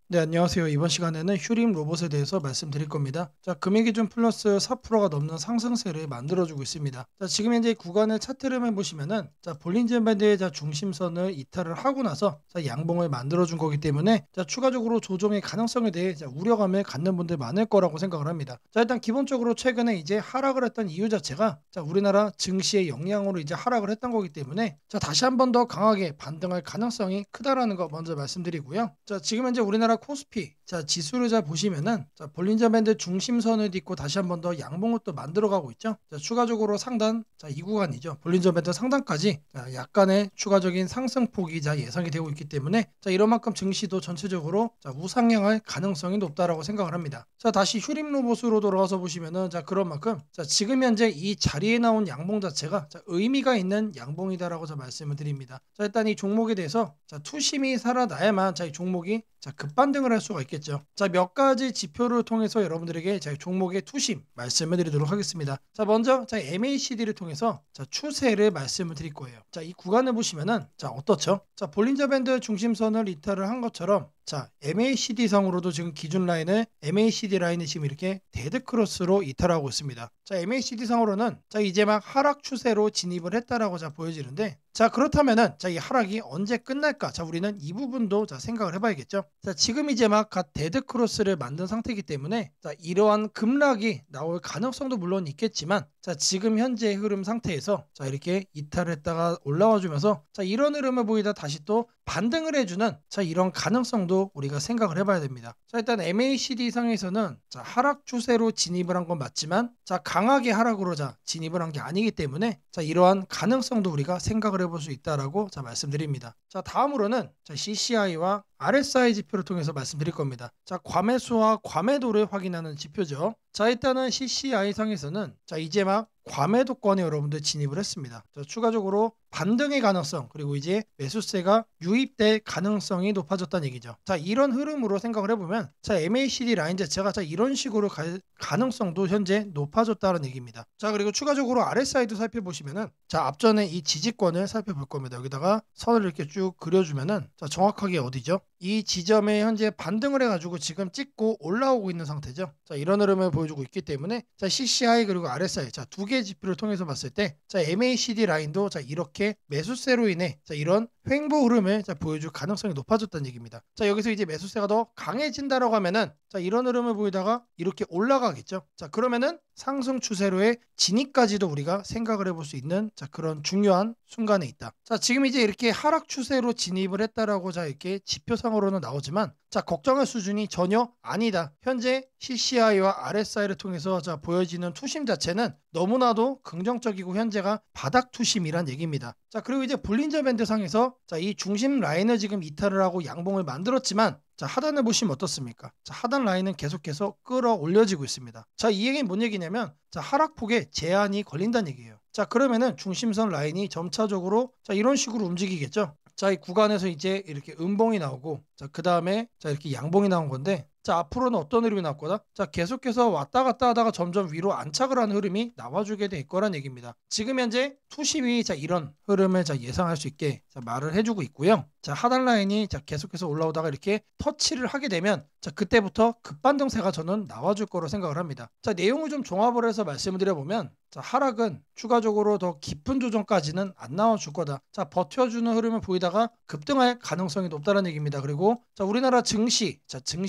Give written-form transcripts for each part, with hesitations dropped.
네, 안녕하세요. 이번 시간에는 휴림 로봇에 대해서 말씀드릴 겁니다. 자, 금일기준 플러스 4%가 넘는 상승세를 만들어주고 있습니다. 자, 지금 현재 구간의 차트를 보시면은 볼린저 밴드의 중심선을 이탈을 하고 나서 양봉을 만들어준 거기 때문에 추가적으로 조정의 가능성에 대해 우려감을 갖는 분들 많을 거라고 생각을 합니다. 자, 일단 기본적으로 최근에 이제 하락을 했던 이유 자체가 우리나라 증시의 영향으로 이제 하락을 했던 거기 때문에 다시 한 번 더 강하게 반등할 가능성이 크다라는 거 먼저 말씀드리고요. 자, 지금 현재 우리나라 코스피 지수를 보시면은 볼린저 밴드 중심선을 딛고 다시 한 번 더 양봉을 또 만들어가고 있죠. 추가적으로 상단 이 구간이죠. 볼린저 밴드 상단까지 약간의 추가적인 상승폭이 예상이 되고 있기 때문에 이런 만큼 증시도 전체적으로 우상향할 가능성이 높다라고 생각을 합니다. 자, 다시 휴림 로봇으로 돌아가서 보시면은 그런 만큼 지금 현재 이 자리에 나온 양봉 자체가 의미가 있는 양봉이다라고 말씀을 드립니다. 자, 일단 이 종목에 대해서 투심이 살아나야만 이 종목이 급반등을 할 수가 있겠죠. 자, 몇 가지 지표를 통해서 여러분들에게 종목의 투심 말씀을 드리도록 하겠습니다. 자, 먼저 MACD를 통해서 추세를 말씀을 드릴 거예요. 자, 이 구간을 보시면은 어떻죠? 자, 볼린저 밴드 중심선을 이탈을 한 것처럼 MACD 상으로도 지금 기준 라인을 MACD 라인이 지금 이렇게 데드 크로스로 이탈하고 있습니다. 자, MACD 상으로는 이제 막 하락 추세로 진입을 했다라고 보여지는데, 그렇다면은 이 하락이 언제 끝날까? 우리는 이 부분도 생각을 해봐야겠죠. 자, 지금 이제 막 갓 데드 크로스를 만든 상태이기 때문에 이러한 급락이 나올 가능성도 물론 있겠지만, 지금 현재 흐름 상태에서 이렇게 이탈을 했다가 올라와 주면서 이런 흐름을 보이다 다시 또 반등을 해주는 이런 가능성도 우리가 생각을 해봐야 됩니다. 자, 일단 MACD 상에서는 하락 추세로 진입을 한 건 맞지만 강하게 하락으로 진입을 한 게 아니기 때문에 이러한 가능성도 우리가 생각을 해볼 수 있다라고 말씀드립니다. 자, 다음으로는 CCI와 RSI 지표를 통해서 말씀드릴 겁니다. 자, 과매수와 과매도를 확인하는 지표죠. 자, 일단은 CCI 상에서는 이제 막 과매도권에 여러분들 진입을 했습니다. 자, 추가적으로 반등의 가능성, 그리고 이제 매수세가 유입될 가능성이 높아졌다는 얘기죠. 자, 이런 흐름으로 생각을 해보면 MACD 라인 자체가 이런 식으로 갈 가능성도 현재 높아졌다는 얘기입니다. 자, 그리고 추가적으로 RSI도 살펴보시면은 앞전에 이 지지권을 살펴볼 겁니다. 여기다가 선을 이렇게 쭉 그려주면은 정확하게 어디죠? 이 지점에 현재 반등을 해가지고 지금 찍고 올라오고 있는 상태죠. 자, 이런 흐름을 보여주고 있기 때문에 CCI 그리고 RSI 두 개 지표를 통해서 봤을 때 MACD 라인도 이렇게 매수세로 인해 이런 횡보 흐름을 보여줄 가능성이 높아졌다는 얘기입니다. 자, 여기서 이제 매수세가 더 강해진다라고 하면은 이런 흐름을 보이다가 이렇게 올라가겠죠. 자, 그러면은 상승 추세로의 진입까지도 우리가 생각을 해볼 수 있는 그런 중요한 순간에 있다. 자, 지금 이제 이렇게 하락 추세로 진입을 했다라고 이렇게 지표상으로는 나오지만 걱정할 수준이 전혀 아니다. 현재 CCI와 RSI를 통해서 보여지는 투심 자체는 너무나도 긍정적이고 현재가 바닥 투심이란 얘기입니다. 자, 그리고 이제 볼린저 밴드 상에서 이 중심 라인을 지금 이탈을 하고 양봉을 만들었지만 하단을 보시면 어떻습니까? 하단 라인은 계속해서 끌어올려지고 있습니다. 자, 이 얘기는 뭔 얘기냐면 하락폭에 제한이 걸린다는 얘기예요. 자, 그러면은 중심선 라인이 점차적으로 이런 식으로 움직이겠죠. 자, 이 구간에서 이제 이렇게 음봉이 나오고 그 다음에 이렇게 양봉이 나온 건데, 앞으로는 어떤 흐름이 나올 거다? 계속해서 왔다 갔다 하다가 점점 위로 안착을 하는 흐름이 나와주게 될 거란 얘기입니다. 지금 현재 투심이 이런 흐름을 예상할 수 있게 말을 해주고 있고요. 하단 라인이 계속해서 올라오다가 이렇게 터치를 하게 되면 그때부터 급반등세가 저는 나와줄 거로 생각을 합니다. 내용을 좀 종합을 해서 말씀을 드려보면 하락은 추가적으로 더 깊은 조정까지는 안 나와줄 거다. 버텨주는 흐름을 보이다가 급등할 가능성이 높다는 얘기입니다. 그리고 우리나라 증시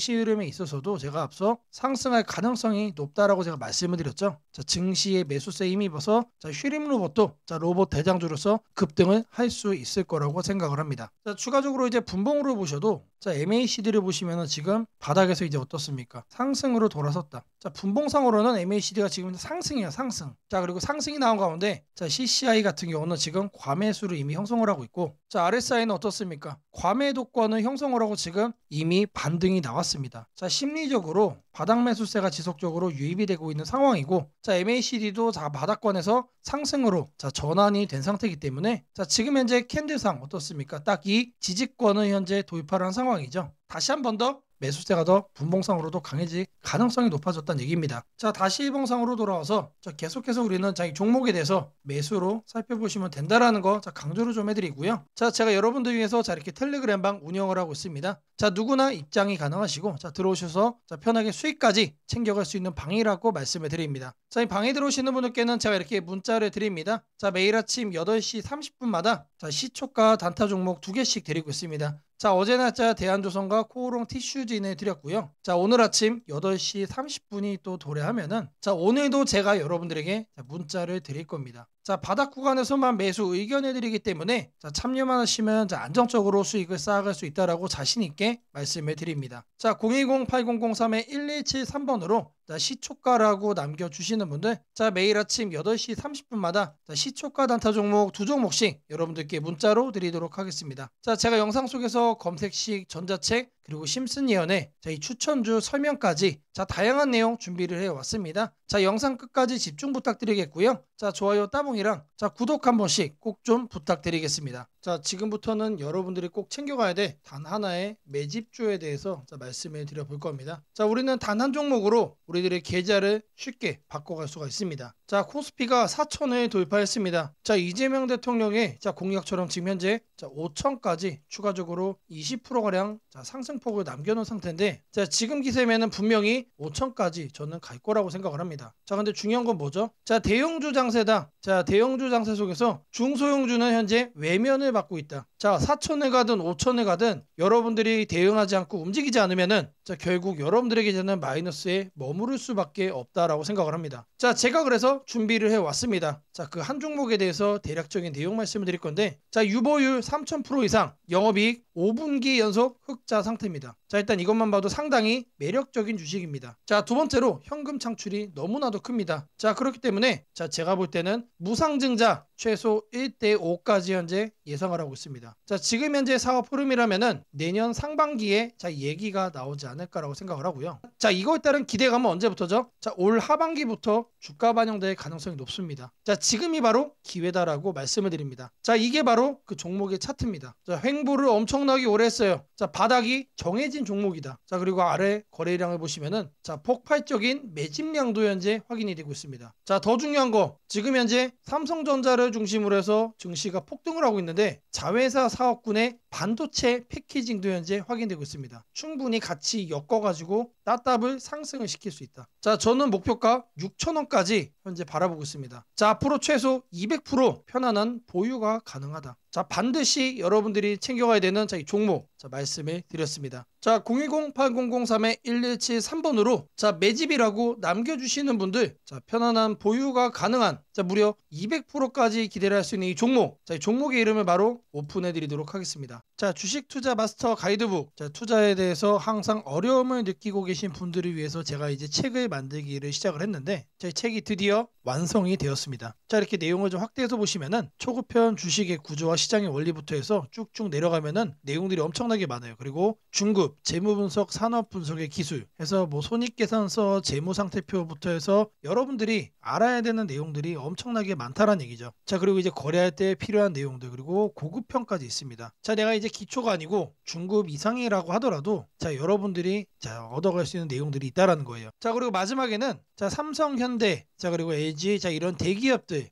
흐름에 있어서도 제가 앞서 상승할 가능성이 높다라고 제가 말씀을 드렸죠. 증시의 매수세에 힘입어서 휴림 로봇도 로봇 대장주로서 급등을 할 수 있을 거라고 생각을 합니다. 추가적으로 이제 분봉으로 보셔도 MACD를 보시면은 지금 바닥에서 이제 어떻습니까? 상승으로 돌아섰다. 분봉상으로는 MACD가 지금 상승이야, 상승. 그리고 상승이 나온 가운데 CCI 같은 경우는 지금 과매수를 이미 형성을 하고 있고, RSI는 어떻습니까? 과매도권을 형성을 하고 지금 이미 반등이 나왔습니다. 심리적으로 바닥 매수세가 지속적으로 유입이 되고 있는 상황이고, MACD도 바닥권에서 상승으로 전환이 된 상태이기 때문에 지금 현재 캔들상 어떻습니까? 딱 이 지지권을 현재 돌파한 상황이죠. 다시 한 번 더 매수세가 더 분봉상으로도 강해질 가능성이 높아졌다는 얘기입니다. 자, 다시 일봉상으로 돌아와서 자, 계속해서 우리는 자, 이 종목에 대해서 매수로 살펴보시면 된다라는 거 자, 강조를 좀 해드리고요. 자, 제가 여러분들 위해서 자, 이렇게 텔레그램방 운영을 하고 있습니다. 자, 누구나 입장이 가능하시고 자, 들어오셔서 자, 편하게 수익까지 챙겨갈 수 있는 방이라고 말씀을 드립니다. 자, 이 방에 들어오시는 분들께는 제가 이렇게 문자를 드립니다. 자, 매일 아침 8시 30분마다 자, 시초가 단타 종목 2개씩 드리고 있습니다. 자, 어제 날짜 대한조선과 코오롱 티슈진을 드렸고요. 자, 오늘 아침 8시 30분이 또 도래하면은 자, 오늘도 제가 여러분들에게 자, 문자를 드릴 겁니다. 자, 바닥 구간에서만 매수 의견을 드리기 때문에 자, 참여만 하시면 자, 안정적으로 수익을 쌓아갈 수 있다라고 자신 있게 말씀을 드립니다. 자, 010-8003-1173번으로 자, 시초가라고 남겨주시는 분들 자, 매일 아침 8시 30분마다 자, 시초가 단타 종목 2종목씩 여러분들께 문자로 드리도록 하겠습니다. 자, 제가 영상 속에서 검색식 전자책 그리고 심슨 예언의 이 추천주 설명까지 자, 다양한 내용 준비를 해왔습니다. 자, 영상 끝까지 집중 부탁드리겠고요. 자, 좋아요 따봉이랑 자, 구독 한 번씩 꼭 좀 부탁드리겠습니다. 자, 지금부터는 여러분들이 꼭 챙겨가야 돼 단 하나의 매집주에 대해서 자, 말씀을 드려볼 겁니다. 자, 우리는 단 한 종목으로 우리들의 계좌를 쉽게 바꿔갈 수가 있습니다. 자, 코스피가 4천을 돌파했습니다. 자, 이재명 대통령의 자, 공약처럼 지금 현재 자, 5천까지 추가적으로 20%가량 자, 상승폭을 남겨놓은 상태인데 자, 지금 기세면은 분명히 5천까지 저는 갈 거라고 생각을 합니다. 자, 근데 중요한 건 뭐죠? 자, 대형주 장세다. 자, 대형주 장세 속에서 중소형주는 현재 외면을 받고 있다. 자, 4천을 가든 5천을 가든 여러분들이 대응하지 않고 움직이지 않으면은 자, 결국 여러분들에게 저는 마이너스에 머무를 수밖에 없다라고 생각을 합니다. 자, 제가 그래서 준비를 해왔습니다. 자, 그 한 종목에 대해서 대략적인 내용 말씀을 드릴 건데 자, 유보율 3000% 이상 영업이익 5분기 연속 흑자 상태입니다. 자, 일단 이것만 봐도 상당히 매력적인 주식입니다. 자, 두 번째로 현금 창출이 너무나도 큽니다. 자, 그렇기 때문에 자, 제가 볼 때는 무상증자 최소 1대5까지 현재 예상을 하고 있습니다. 자, 지금 현재 사업 흐름이라면은 내년 상반기에 자, 얘기가 나오지 않을까라고 생각을 하고요. 자, 이거에 따른 기대감은 언제부터죠? 자, 올 하반기부터 주가 반영될 가능성이 높습니다. 자, 지금이 바로 기회다라고 말씀을 드립니다. 자, 이게 바로 그 종목의 차트입니다. 자, 횡보를 엄청나게 오래 했어요. 자, 바닥이 정해진 종목이다. 자, 그리고 아래 거래량을 보시면은 자, 폭발적인 매집량도 현재 확인이 되고 있습니다. 자, 더 중요한 거 지금 현재 삼성전자를 중심으로 해서 증시가 폭등을 하고 있는데 자회사 사업군의 반도체 패키징도 현재 확인되고 있습니다. 충분히 같이 엮어가지고 따따블 상승을 시킬 수 있다. 자, 저는 목표가 6,000원까지 현재 바라보고 있습니다. 자, 앞으로 최소 200% 편안한 보유가 가능하다. 자, 반드시 여러분들이 챙겨가야 되는 자, 이 종목 자, 말씀을 드렸습니다. 자, 010-8003-1173번으로 자, 매집이라고 남겨주시는 분들 자, 편안한 보유가 가능한 자, 무려 200%까지 기대를 할 수 있는 이 종목 자, 이 종목의 이름을 바로 오픈해 드리도록 하겠습니다. 자, 주식 투자 마스터 가이드북 자, 투자에 대해서 항상 어려움을 느끼고 계신 분들을 위해서 제가 이제 책을 만들기를 시작을 했는데 제 책이 드디어 완성이 되었습니다. 자, 이렇게 내용을 좀 확대해서 보시면은 초급편 주식의 구조와 시장의 원리부터 해서 쭉쭉 내려가면은 내용들이 엄청나게 많아요. 그리고 중급 재무 분석, 산업 분석의 기술 해서 뭐 손익계산서, 재무 상태표부터 해서 여러분들이 알아야 되는 내용들이 엄청나게 많다라는 얘기죠. 자, 그리고 이제 거래할 때 필요한 내용들 그리고 고급편까지 있습니다. 자, 내가 이제 기초가 아니고 중급 이상이라고 하더라도 자, 여러분들이 자, 얻어갈 수 있는 내용들이 있다라는 거예요. 자, 그리고 마지막에는 자, 삼성, 현대 자, 그리고 LG 자, 이런 대기업들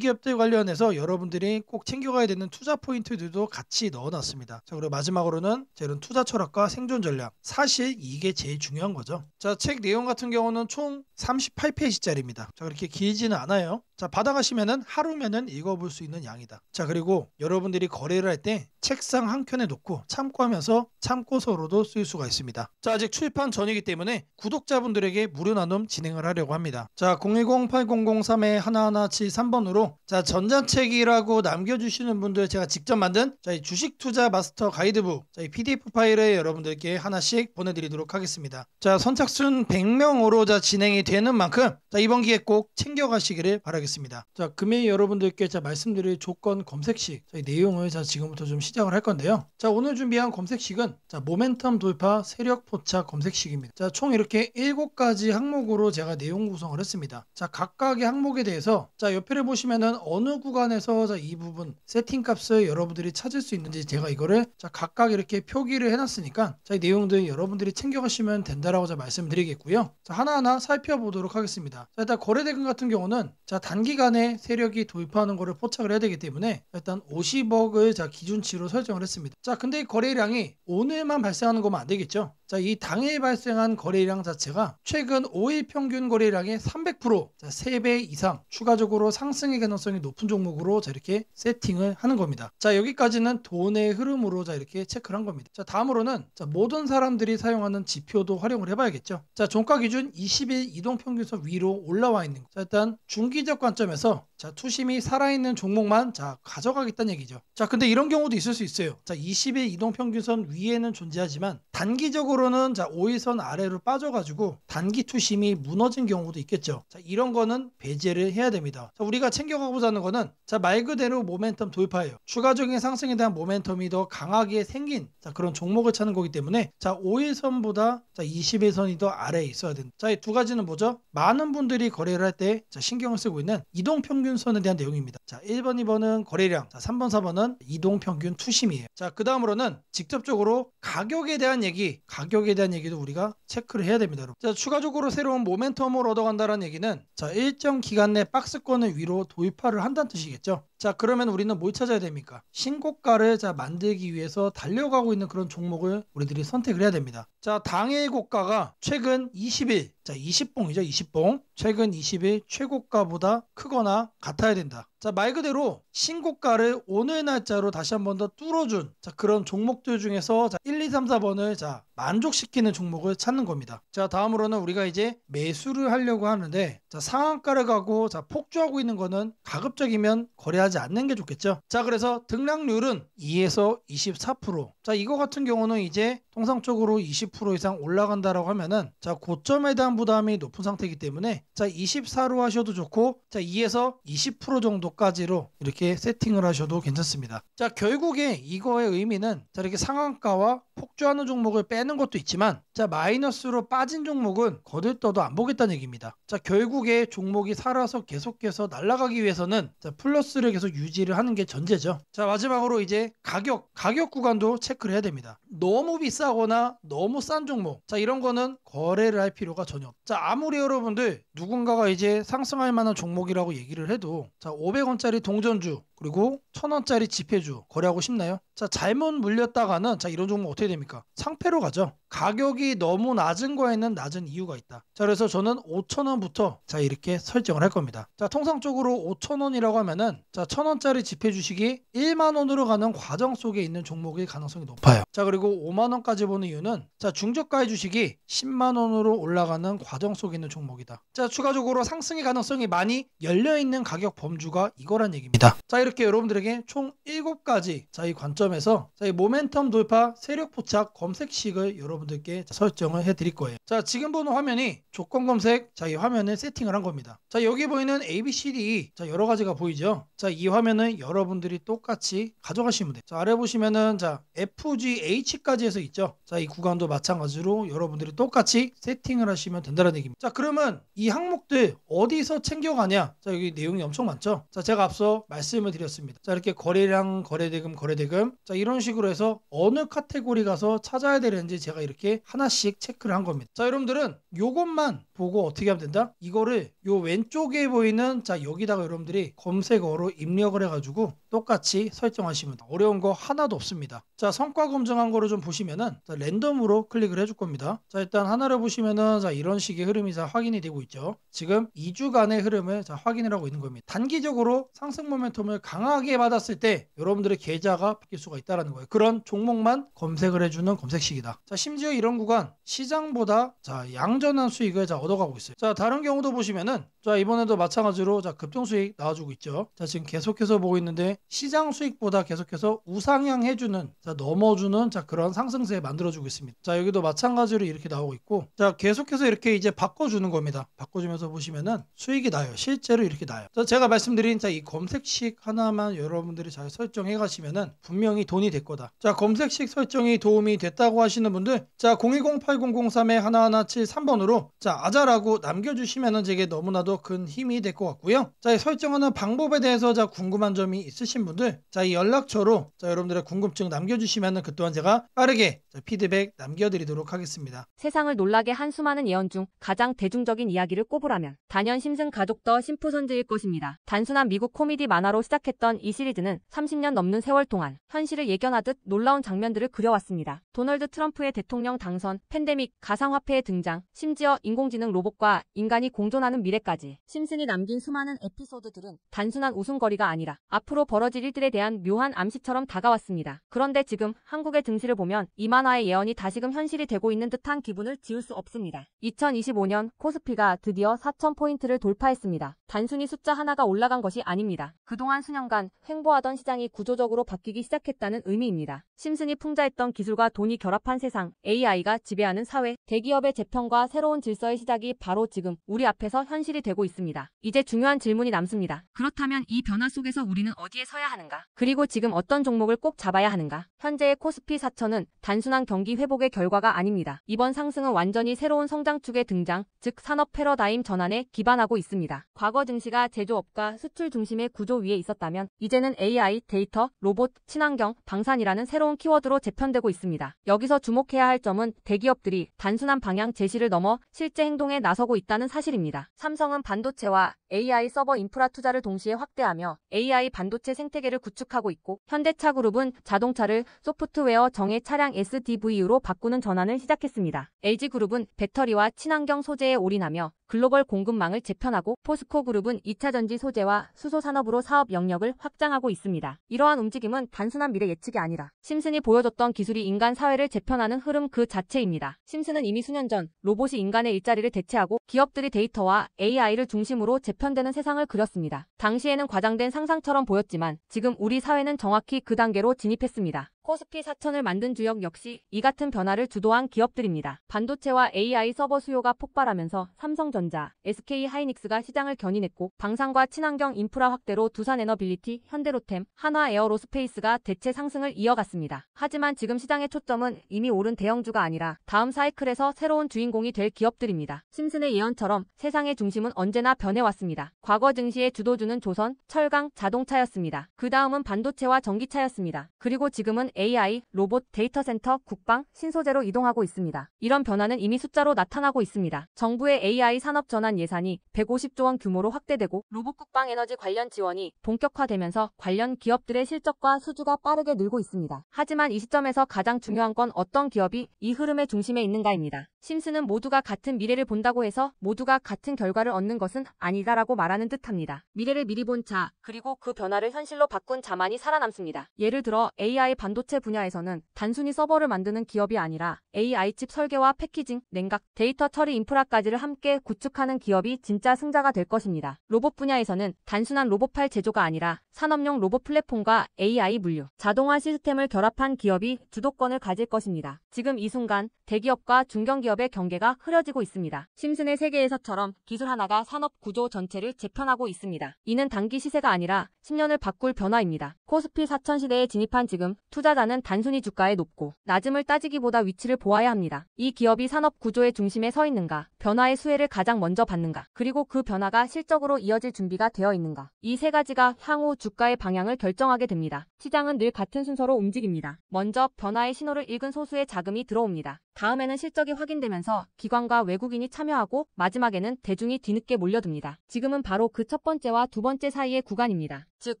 관련해서 여러분들이 꼭 챙겨가야 되는 투자 포인트들도 같이 넣어놨습니다. 자, 그리고 마지막으로는 자, 이런 투자 철학과 생존 전략 사실 이게 제일 중요한 거죠. 자, 책 내용 같은 경우는 총 38페이지짜리입니다. 자, 그렇게 길지는 않아요. 자, 받아가시면은 하루면은 읽어볼 수 있는 양이다. 자, 그리고 여러분들이 거래를 할 때 책상 한 켠에 놓고 참고하면서 참고서로도 쓸 수가 있습니다. 자, 아직 출판 전이기 때문에 구독자분들에게 무료 나눔 진행을 하려고 합니다. 자, 010-8003-1173번으로 자, 전자책이라고 남겨주시는 분들 제가 직접 만든 자, 이 주식 투자 마스터 가이드북 자, 이 PDF 파일을 여러분들께 하나씩 보내드리도록 하겠습니다. 자, 선착순 100명으로 자, 진행이 되는 만큼 자, 이번 기회 꼭 챙겨가시기를 바라겠습니다. 자, 금일 여러분들께 자, 말씀드릴 조건 검색식 자, 이 내용을 자, 지금부터 좀 시작을 할 건데요. 자, 오늘 준비한 검색식은 자, 모멘텀 돌파 세력 포착 검색식입니다. 자, 총 이렇게 7가지 항목으로 제가 내용 구성을 했습니다. 자, 각각의 항목에 대해서 자, 옆에 보시면은 어느 구간에서 자, 이 부분 세팅 값을 여러분들이 찾을 수 있는지 제가 이거를 자, 각각 이렇게 표기를 해놨으니까 자, 이 내용들 여러분들이 챙겨가시면 된다라고 자, 말씀드리겠고요. 자, 하나하나 살펴보도록 하겠습니다. 자, 일단 거래대금 같은 경우는 자, 단기간에 세력이 돌파하는 거를 포착을 해야 되기 때문에 일단 50억을 자, 기준치로 설정을 했습니다. 자, 근데 이 거래량이 오늘만 발생하는 거면 안 되겠죠. 자, 이 당일 발생한 거래량 자체가 최근 5일 평균 거래량의 300%, 자, 3배 이상 추가적으로 상승의 가능성이 높은 종목으로 자, 이렇게 세팅을 하는 겁니다. 자, 여기까지는 돈의 흐름으로 자, 이렇게 체크를 한 겁니다. 자, 다음으로는 자, 모든 사람들이 사용하는 지표도 활용을 해봐야겠죠. 자, 종가 기준 20일 이동평균선 위로 올라와 있는 거. 자, 일단 중기적 관점에서 자, 투심이 살아있는 종목만 자, 가져가겠다는 얘기죠. 자, 근데 이런 경우도 있을 수 있어요. 자, 20일 이동평균선 위에는 존재하지만 단기적으로는 자, 5일선 아래로 빠져가지고 단기 투심이 무너진 경우도 있겠죠. 자, 이런 거는 배제를 해야 됩니다. 자, 우리가 챙겨가고자 하는 거는 자, 말 그대로 모멘텀 돌파예요. 추가적인 상승에 대한 모멘텀이 더 강하게 생긴 자, 그런 종목을 찾는 거기 때문에 자, 5일선보다 자, 20일선이 더 아래에 있어야 된다. 자, 이 두 가지는 뭐죠? 많은 분들이 거래를 할 때 신경을 쓰고 있는 이동평균선에 대한 내용입니다. 자, 1번, 2번은 거래량, 자, 3번, 4번은 이동평균 투심이에요. 자, 그 다음으로는 직접적으로 가격에 대한 얘기도 우리가 체크를 해야 됩니다. 여러분. 자, 추가적으로 새로운 모멘텀을 얻어간다는 얘기는 자, 일정 기간 내 박스권을 위로 돌파를 한다는 뜻이겠죠. 자, 그러면 우리는 뭘 찾아야 됩니까? 신고가를 자, 만들기 위해서 달려가고 있는 그런 종목을 우리들이 선택을 해야 됩니다. 자, 당일 고가가 최근 20일, 자, 20봉이죠, 20봉. 최근 20일 최고가보다 크거나 같아야 된다. 자, 말 그대로 신고가를 오늘 날짜로 다시 한 번 더 뚫어준 자, 그런 종목들 중에서 자, 1, 2, 3, 4번을 자, 만족시키는 종목을 찾는 겁니다. 자, 다음으로는 우리가 이제 매수를 하려고 하는데 자, 상한가를 가고 자, 폭주하고 있는 거는 가급적이면 거래하지 않는 게 좋겠죠. 자, 그래서 등락률은 2에서 24%. 자, 이거 같은 경우는 이제 통상적으로 20% 이상 올라간다라고 하면은 자, 고점에 대한 부담이 높은 상태이기 때문에 자, 24로 하셔도 좋고 자, 2에서 20% 정도까지로 이렇게 세팅을 하셔도 괜찮습니다. 자, 결국에 이거의 의미는 자, 이렇게 상한가와 폭주하는 종목을 빼는 것도 있지만 자, 마이너스로 빠진 종목은 거들떠도 안 보겠다는 얘기입니다. 자, 결국에 종목이 살아서 계속해서 날아가기 위해서는 자, 플러스를 계속 유지를 하는 게 전제죠. 자, 마지막으로 이제 가격 구간도 체크를 해야 됩니다. 너무 비싸거나 너무 싼 종목 자, 이런 거는 거래를 할 필요가 전혀 없죠. 자, 아무리 여러분들 누군가가 이제 상승할 만한 종목이라고 얘기를 해도 자, 500원짜리 동전주 그리고 1000원짜리 지폐주 거래하고 싶나요? 자, 잘못 물렸다가는 자, 이런 종목 어떻게 됩니까? 상패로 가죠. 가격이 너무 낮은 거에는 낮은 이유가 있다. 자, 그래서 저는 5,000원부터 자, 이렇게 설정을 할 겁니다. 자, 통상적으로 5,000원이라고 하면은 자, 1000원짜리 지폐 주식이 1만 원으로 가는 과정 속에 있는 종목일 가능성이 높아요. 자, 그리고 5만 원까지 보는 이유는 자, 중저가의 주식이 10만 원으로 올라가는 과정 속에 있는 종목이다. 자, 추가적으로 상승의 가능성이 많이 열려 있는 가격 범주가 이거란 얘기입니다. 자, 이렇게 여러분들에게 총 7가지 자, 이 관점에서 자, 이 모멘텀 돌파 세력 포착 검색식을 여러분들께 설정을 해 드릴 거예요. 자, 지금 보는 화면이 조건 검색 자, 이 화면을 세팅을 한 겁니다. 자, 여기 보이는 ABCD 자, 여러 가지가 보이죠. 자, 이 화면은 여러분들이 똑같이 가져가시면 돼요. 자, 아래 보시면은 자, FGH까지 해서 있죠. 자, 이 구간도 마찬가지로 여러분들이 똑같이 세팅을 하시면 된다는 얘기입니다. 자, 그러면 이 항목들 어디서 챙겨가냐? 자, 여기 내용이 엄청 많죠. 자, 제가 앞서 말씀을 드렸습니다. 자, 이렇게 거래량, 거래대금 자, 이런 식으로 해서 어느 카테고리 가서 찾아야 되는지 제가 이렇게 하나씩 체크를 한 겁니다. 자, 여러분들은 요것만 보고 어떻게 하면 된다? 이거를 요 왼쪽에 보이는 자, 여기다가 여러분들이 검색어로 입력을 해가지고 똑같이 설정하시면 돼요. 어려운 거 하나도 없습니다. 자, 성과 검증한 거를 좀 보시면은 자, 랜덤으로 클릭을 해줄 겁니다. 자, 일단 하나를 보시면은 자, 이런 식의 흐름이 자, 확인이 되고 있죠. 지금 2주간의 흐름을 자, 확인을 하고 있는 겁니다. 단기적으로 상승 모멘텀을 강하게 받았을 때 여러분들의 계좌가 바뀔 수가 있다는 거예요. 그런 종목만 검색을 해주는 검색식이다. 자, 심지어 이런 구간 시장보다 자, 양 왕전한 수익을 얻어가고 있어요. 자, 다른 경우도 보시면은 자, 이번에도 마찬가지로 자, 급등 수익 나와주고 있죠. 자, 지금 계속해서 보고 있는데 시장 수익보다 계속해서 우상향해주는 자, 넘어주는 자, 그런 상승세 만들어주고 있습니다. 자, 여기도 마찬가지로 이렇게 나오고 있고 자, 계속해서 이렇게 이제 바꿔주는 겁니다. 바꿔주면서 보시면은 수익이 나요. 실제로 이렇게 나요. 자, 제가 말씀드린 자, 이 검색식 하나만 여러분들이 잘 설정해 가시면은 분명히 돈이 될 거다. 자, 검색식 설정이 도움이 됐다고 하시는 분들 자, 010-8003-1173번으로 자, 아자라고 남겨주시면은 제게 너무나도 큰 힘이 될 것 같고요. 자, 이 설정하는 방법에 대해서 자, 궁금한 점이 있으신 분들 자, 이 연락처로 자, 여러분들의 궁금증 남겨주시면은 그 또한 제가 빠르게 자, 피드백 남겨드리도록 하겠습니다. 세상을 놀라게 한 수많은 예언 중 가장 대중적인 이야기를 꼽으라면 단연 심슨 가족 더 심프손즈일 것입니다. 단순한 미국 코미디 만화로 시작했던 이 시리즈는 30년 넘는 세월 동안 현실을 예견하듯 놀라운 장면들을 그려왔습니다. 도널드 트럼프의 대통령 당선, 팬데믹, 가상화폐의 등장, 심지어 인공지능 로봇과 인간이 공존하는 미래까지 심슨이 남긴 수많은 에피소드들은 단순한 웃음거리가 아니라 앞으로 벌어질 일들에 대한 묘한 암시처럼 다가왔습니다. 그런데 지금 한국의 증시를 보면 이 만화의 예언이 다시금 현실이 되고 있는 듯한 기분을 지울 수 없습니다. 2025년 코스피가 드디어 4,000포인트를 돌파했습니다. 단순히 숫자 하나가 올라간 것이 아닙니다. 그동안 수년간 횡보하던 시장이 구조적으로 바뀌기 시작했다는 의미입니다. 심슨이 풍자했던 기술과 돈이 결합한 세상, AI가 지배하는 사회, 대기업의 재편과 새로운 질서의 시작이 바로 지금 우리 앞에서 현실이 되고 있습니다. 이제 중요한 질문이 남습니다. 그렇다면 이 변화 속에서 우리는 어디에 서야 하는가? 그리고 지금 어떤 종목을 꼭 잡아야 하는가? 현재의 코스피 4천은 단순한 경기 회복의 결과가 아닙니다. 이번 상승은 완전히 새로운 성장축의 등장, 즉 산업 패러다임 전환에 기반하고 있습니다. 과거 증시가 제조업과 수출 중심의 구조 위에 있었다면 이제는 AI, 데이터, 로봇, 친환경, 방산이라는 새로운 키워드로 재편되고 있습니다. 여기서 주목해야 할 점은 대기업들이 단순한 방향 제시를 넘어 실제 행동에 나서고 있다는 사실입니다. 삼성은 반도체와 AI 서버 인프라 투자를 동시에 확대하며 AI 반도체 생태계를 구축하고 있고 현대차그룹은 자동차를 소프트웨어 정예 차량 SDV로 바꾸는 전환을 시작했습니다. LG그룹은 배터리와 친환경 소재에 올인하며 글로벌 공급망을 재편하고 포스코그룹은 2차전지 소재와 수소 산업으로 사업 영역을 확장하고 있습니다. 이러한 움직임은 단순한 미래 예측이 아니라 심슨이 보여줬던 기술이 인간 사회를 재편하는 흐름 그 자체입니다. 심슨은 이미 수년 전 로봇이 인간의 일자리를 대체하고 기업들이 데이터와 AI를 중심으로 재편되는 세상을 그렸습니다. 당시에는 과장된 상상처럼 보였지만 지금 우리 사회는 정확히 그 단계로 진입했습니다. 코스피 4천을 만든 주역 역시 이 같은 변화를 주도한 기업들입니다. 반도체와 AI 서버 수요가 폭발하면서 삼성전자, SK하이닉스가 시장을 견인했고 방산과 친환경 인프라 확대로 두산에너빌리티, 현대로템, 한화에어로스페이스가 대체 상승을 이어갔습니다. 하지만 지금 시장의 초점은 이미 오른 대형주가 아니라 다음 사이클에서 새로운 주인공이 될 기업들입니다. 심슨의 예언처럼 세상의 중심은 언제나 변해왔습니다. 과거 증시의 주도주는 조선, 철강, 자동차였습니다. 그 다음은 반도체와 전기차였습니다. 그리고 지금은 AI, 로봇, 데이터 센터, 국방, 신소재로 이동하고 있습니다. 이런 변화는 이미 숫자로 나타나고 있습니다. 정부의 AI 산업 전환 예산이 150조 원 규모로 확대되고 로봇 국방 에너지 관련 지원이 본격화되면서 관련 기업들의 실적과 수주가 빠르게 늘고 있습니다. 하지만 이 시점에서 가장 중요한 건 어떤 기업이 이 흐름의 중심에 있는가입니다. 심슨은 모두가 같은 미래를 본다고 해서 모두가 같은 결과를 얻는 것은 아니다라고 말하는 듯합니다. 미래를 미리 본 자, 그리고 그 변화를 현실로 바꾼 자만이 살아남습니다. 예를 들어 AI 반도체 분야에서는 단순히 서버를 만드는 기업이 아니라 AI 칩 설계와 패키징, 냉각, 데이터 처리 인프라까지를 함께 구축하는 기업이 진짜 승자가 될 것입니다. 로봇 분야에서는 단순한 로봇팔 제조가 아니라 산업용 로봇 플랫폼과 AI 물류, 자동화 시스템을 결합한 기업이 주도권을 가질 것입니다. 지금 이 순간 대기업과 중견기업의 경계가 흐려지고 있습니다. 심슨의 세계에서처럼 기술 하나가 산업 구조 전체를 재편하고 있습니다. 이는 단기 시세가 아니라 10년을 바꿀 변화입니다. 코스피 4천 시대에 진입한 지금 투자자는 단순히 주가의 높고 낮음을 따지기보다 위치를 보아야 합니다. 이 기업이 산업 구조의 중심에 서 있는가, 변화의 수혜를 가장 먼저 받는가, 그리고 그 변화가 실적으로 이어질 준비가 되어 있는가. 이 세 가지가 향후 주가의 방향을 결정하게 됩니다. 시장은 늘 같은 순서로 움직입니다. 먼저 변화의 신호를 읽은 소수의 자금이 들어옵니다. 다음에는 실적이 확인되면서 기관과 외국인이 참여하고 마지막에는 대중이 뒤늦게 몰려듭니다. 지금은 바로 그 첫 번째와 두 번째 사이의 구간입니다. 즉,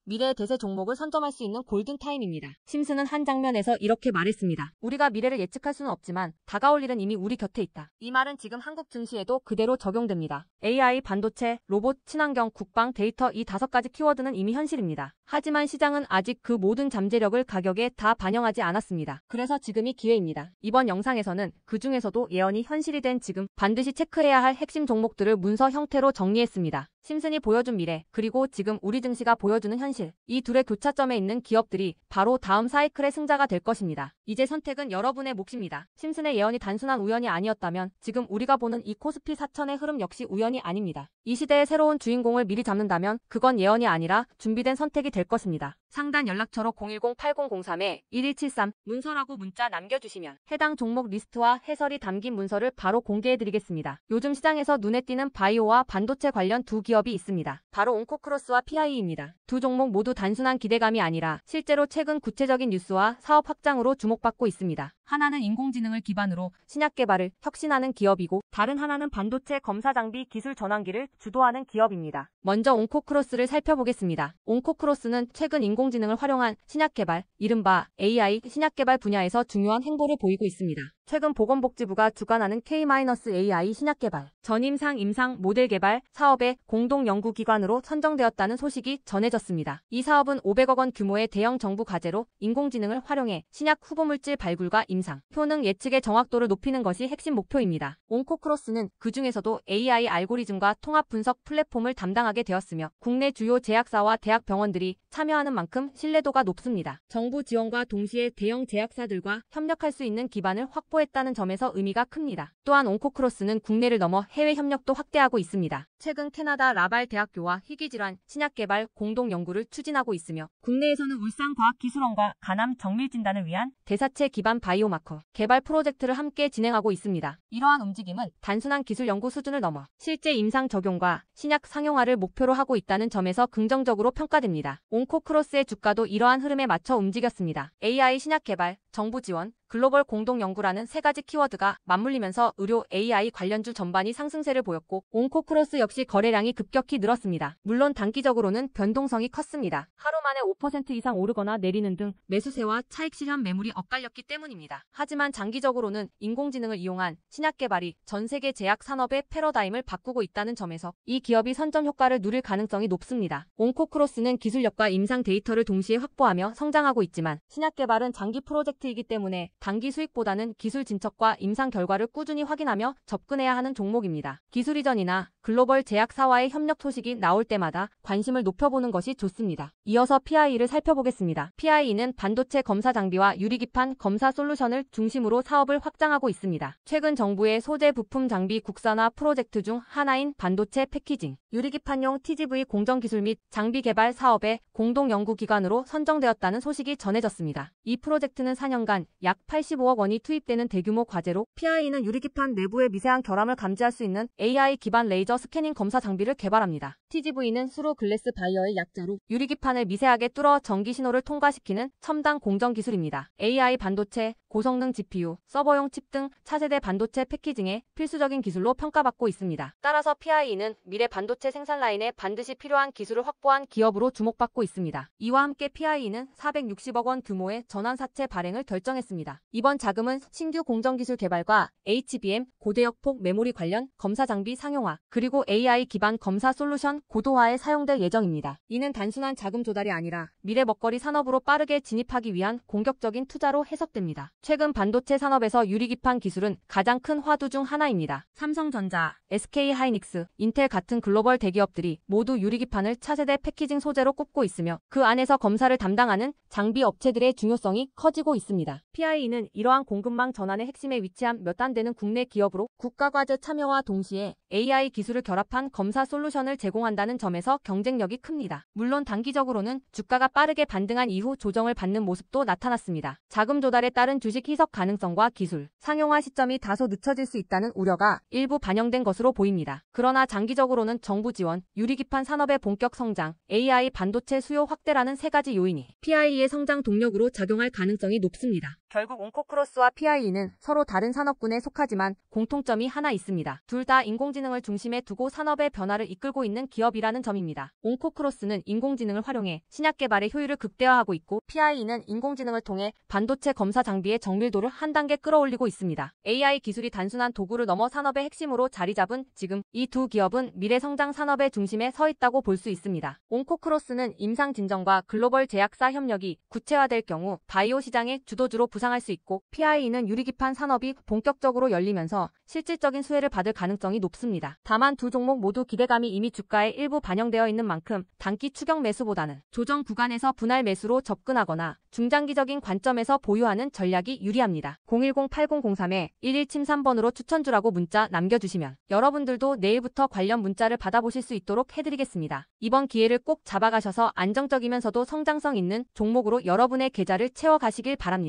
미래의 대세 종목을 선점할 수 있는 골든타임입니다. 심슨은 한 장면에서 이렇게 말했습니다. 우리가 미래를 예측할 수는 없지만 다가올 일은 이미 우리 곁에 있다. 이 말은 지금 한국 증시에도 그대로 적용됩니다. AI, 반도체, 로봇, 친환경, 국방, 데이터 이 5가지 키워드는 이미 현실입니다. 하지만 시장은 아직 그 모든 잠재력을 가격에 다 반영하지 않았습니다. 그래서 지금이 기회입니다. 이번 영상에서는 그 중에서도 예언이 현실이 현실이 된 지금 반드시 체크해야 할 핵심 종목들을 문서 형태로 정리했습니다. 심슨이 보여준 미래, 그리고 지금 우리 증시가 보여주는 현실. 이 둘의 교차점에 있는 기업들이 바로 다음 사이클의 승자가 될 것입니다. 이제 선택은 여러분의 몫입니다. 심슨의 예언이 단순한 우연이 아니었다면 지금 우리가 보는 이 코스피 4000의 흐름 역시 우연이 아닙니다. 이 시대의 새로운 주인공을 미리 잡는다면 그건 예언이 아니라 준비된 선택이 될 것입니다. 상단 연락처로 010-8003-1173 문서라고 문자 남겨주시면 해당 종목 리스트와 해설이 담긴 문서를 바로 공개해드리겠습니다. 요즘 시장에서 눈에 띄는 바이오와 반도체 관련 두 기업이 있습니다. 바로 온코크로스와 PIE입니다. 두 종목 모두 단순한 기대감이 아니라 실제로 최근 구체적인 뉴스와 사업 확장으로 주목받고 있습니다. 하나는 인공지능을 기반으로 신약 개발을 혁신하는 기업이고 다른 하나는 반도체 검사 장비 기술 전환기를 주도하는 기업입니다. 먼저 온코크로스를 살펴보겠습니다. 온코크로스는 최근 인공지능을 활용한 신약 개발, 이른바 AI 신약 개발 분야에서 중요한 행보를 보이고 있습니다. 최근 보건복지부가 주관하는 K-AI 신약 개발, 전임상 임상 모델 개발 사업의 공동 연구기관으로 선정되었다는 소식이 전해졌습니다. 이 사업은 500억 원 규모의 대형 정부 과제로 인공지능을 활용해 신약 후보물질 발굴과 임상, 효능 예측의 정확도를 높이는 것이 핵심 목표입니다. 온코크로스는 그 중에서도 AI 알고리즘과 통합 분석 플랫폼을 담당하게 되었으며 국내 주요 제약사와 대학 병원들이 참여하는 만큼 신뢰도가 높습니다. 정부 지원과 동시에 대형 제약사들과 협력할 수 있는 기반을 확보했다는 점에서 의미가 큽니다. 또한 온코크로스는 국내를 넘어 해외 협력도 확대하고 있습니다. 최근 캐나다 라발 대학교와 희귀질환 신약 개발 공동 연구를 추진하고 있으며 국내에서는 울산과학기술원과 간암 정밀 진단을 위한 대사체 기반 바이오마커 개발 프로젝트를 함께 진행하고 있습니다. 이러한 움직임은 단순한 기술 연구 수준을 넘어 실제 임상 적용과 신약 상용화를 목표로 하고 있다는 점에서 긍정적으로 평가됩니다. 온코크로스의 주가도 이러한 흐름에 맞춰 움직였습니다. AI 신약 개발, 정부 지원, 글로벌 공동 연구라는 세 가지 키워드가 맞물리면서 의료 AI 관련주 전반이 상승세를 보였고 온코크로스 역시 거래량이 급격히 늘었습니다. 물론 단기적으로는 변동성이 컸습니다. 하루 만에 5% 이상 오르거나 내리는 등 매수세와 차익 실현 매물이 엇갈렸기 때문입니다. 하지만 장기적으로는 인공지능을 이용한 신약 개발이 전 세계 제약 산업의 패러다임을 바꾸고 있다는 점에서 이 기업이 선점 효과를 누릴 가능성이 높습니다. 온코크로스는 기술력과 임상 데이터를 동시에 확보하며 성장하고 있지만 신약 개발은 장기 프로젝트이기 때문에 단기 수익보다는 기술 진척과 임상 결과를 꾸준히 확인하며 접근해야 하는 종목입니다. 기술 이전이나 글로벌 제약사와의 협력 소식이 나올 때마다 관심을 높여보는 것이 좋습니다. 이어서 PIE를 살펴보겠습니다. PIE는 반도체 검사 장비와 유리기판 검사 솔루션을 중심으로 사업을 확장하고 있습니다. 최근 정부의 소재 부품 장비 국산화 프로젝트 중 하나인 반도체 패키징, 유리기판용 TGV 공정기술 및 장비 개발 사업의 공동 연구기관으로 선정되었다는 소식이 전해졌습니다. 이 프로젝트는 4년간 약 85억 원이 투입되는 대규모 과제로 PIE는 유리기판 내부의 미세한 결함을 감지할 수 있는 AI 기반 레이저 스캐닝 검사 장비를 개발합니다. TGV는 수로 글래스 바이어의 약자로 유리기판을 미세하게 뚫어 전기 신호를 통과시키는 첨단 공정 기술입니다. AI 반도체, 고성능 GPU, 서버용 칩 등 차세대 반도체 패키징의 필수적인 기술로 평가받고 있습니다. 따라서 PIE는 미래 반도체 생산 라인에 반드시 필요한 기술을 확보한 기업으로 주목받고 있습니다. 이와 함께 PIE는 460억 원 규모의 전환사채 발행을 결정했습니다. 이번 자금은 신규 공정기술 개발과 HBM, 고대역폭 메모리 관련 검사 장비 상용화, 그리고 AI 기반 검사 솔루션 고도화에 사용될 예정입니다. 이는 단순한 자금 조달이 아니라 미래 먹거리 산업으로 빠르게 진입하기 위한 공격적인 투자로 해석됩니다. 최근 반도체 산업에서 유리기판 기술은 가장 큰 화두 중 하나입니다. 삼성전자, SK하이닉스, 인텔 같은 글로벌 대기업들이 모두 유리기판을 차세대 패키징 소재로 꼽고 있으며 그 안에서 검사를 담당하는 장비 업체들의 중요성이 커지고 있습니다. PIE는 이러한 공급망 전환의 핵심에 위치한 몇 안 되는 국내 기업으로 국가과제 참여와 동시에 AI 기술을 결합한 검사 솔루션을 제공한다는 점에서 경쟁력이 큽니다. 물론 단기적으로는 주가가 빠르게 반등한 이후 조정을 받는 모습도 나타났습니다. 자금 조달에 따른 주식 희석 가능성과 기술, 상용화 시점이 다소 늦춰질 수 있다는 우려가 일부 반영된 것으로 보입니다. 그러나 장기적으로는 정부 지원, 유리기판 산업의 본격 성장, AI 반도체 수요 확대라는 세 가지 요인이 PIE의 성장 동력으로 작용할 가능성이 높습니다. 결국 온코크로스와 PIE는 서로 다른 산업군에 속하지만 공통점이 하나 있습니다. 둘 다 인공지능을 중심에 두고 산업의 변화를 이끌고 있는 기업이라는 점입니다. 온코크로스는 인공지능을 활용해 신약 개발의 효율을 극대화하고 있고 PIE는 인공지능을 통해 반도체 검사 장비의 정밀도를 한 단계 끌어올리고 있습니다. AI 기술이 단순한 도구를 넘어 산업의 핵심으로 자리 잡은 지금 이 두 기업은 미래 성장 산업의 중심에 서 있다고 볼 수 있습니다. 온코크로스는 임상 진정과 글로벌 제약사 협력이 구체화될 경우 바이오 시장의 주도주로 부상할 수 있고 PIE는 유리기판 산업이 본격적으로 열리면서 실질적인 수혜를 받을 가능성이 높습니다. 다만 두 종목 모두 기대감이 이미 주가에 일부 반영되어 있는 만큼 단기 추격 매수보다는 조정 구간에서 분할 매수로 접근하거나 중장기적인 관점에서 보유하는 전략이 유리합니다. 010-8003-1173번으로 추천주라고 문자 남겨주시면 여러분들도 내일부터 관련 문자를 받아보실 수 있도록 해드리겠습니다. 이번 기회를 꼭 잡아가셔서 안정적이면서도 성장성 있는 종목으로 여러분의 계좌를 채워가시길 바랍니다.